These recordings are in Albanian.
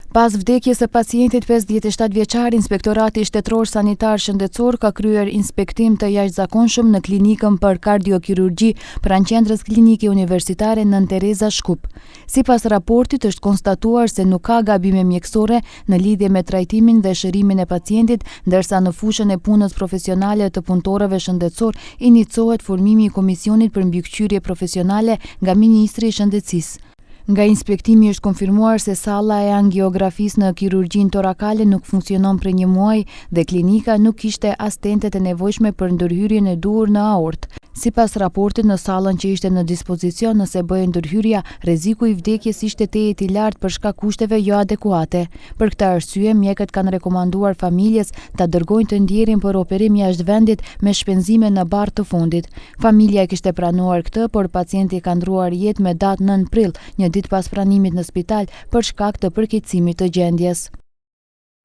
Pas vdekjes së pacientit 57 vjeçar, Inspektorati Shtetëror Sanitar Shëndetësor ka kryer inspektim të jashtëzakonshëm në klinikën për kardiokirurgji pranë qendrës klinike universitare Nën Tereza Shkup. Sipas raportit është konstatuar se nuk ka gabime mjekësore në lidhje me trajtimin dhe shërimin e pacientit, ndërsa në fushën e punës profesionale të punëtorëve shëndetësor inicohet formimi i komisionit për mbikëqyrje profesionale nga Ministri i Shëndetësisë. Nga inspektimi është konfirmuar se salla e angiografisë në kirurgjinë torakale nuk funksionon prej një muaji dhe klinika nuk kishte as tentet e nevojshme për ndërhyrjen e duhur në aortë. Sipas raportit, në sallën që ishte në dispozicion nëse bëhej ndërhyrja, rreziku i vdekjes ishte tejet i lartë për shkak kushteve jo adekuate. Për këtë arsye, mjekët kanë rekomanduar familjes ta dërgojnë të ndjerin për operim jashtë vendit me shpenzime në barë të fundit. Familja e kishte pranuar këtë, por pacienti ka ndruar jetë me datë 9 prill, një ditë pas pranimit në spital për shkak të përkeqësimit të gjendjes.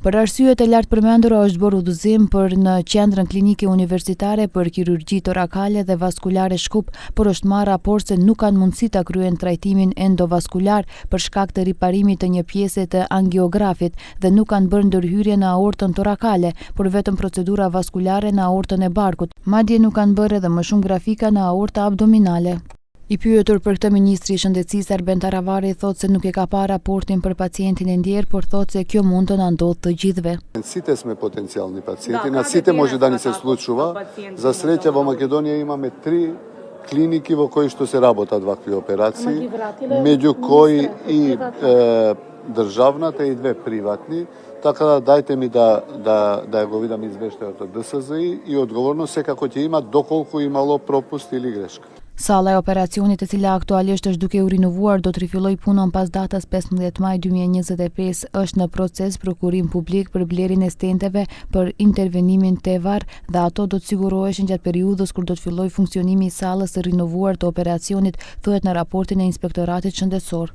Për arsyet e lartë përmendura është bërë udhëzim për në qendrën klinike universitare për kirurgji torakale dhe vaskulare Shkup, por është marrë raport se nuk kanë mundësi ta kryejnë trajtimin endovaskular për shkak të riparimit të një pjese të angiografit dhe nuk kanë bërë ndërhyrje në aortën torakale, por vetëm procedura vaskulare në aortën e barkut. Madje nuk kanë bërë edhe më shumë grafika në aorta abdominale. I pyetur për këtë, Ministri i Shëndetësisë Arben Taravari thotë se nuk e ka parë raportin për pacientin e ndjer, por thotë se kjo mund të na ndodhë të gjithëve. Сите сме потенцијални пациенти, на сите може да ни се случува. За среќа во Македонија имаме 3 клиники во кои што се работат вакви операции, меѓу кои и државната и 2 приватни. Така да дајте ми да го видам извештајот од ДСЗИ и одговорност секако ќе има доколку имало пропуст или грешка. Salla e operacionit, e cila aktualisht është duke u rinovuar, do të rifillojë punën pas datës 15 maj 2025. Është në proces prokurim publik për blerjen e stenteve për intervenimin tevar dhe ato do të siguroheshin gjatë periudhës kur do të fillojë funksionimi i sallës së rinovuar të operacionit, thuhet në raportin e Inspektoratit Shëndetësor.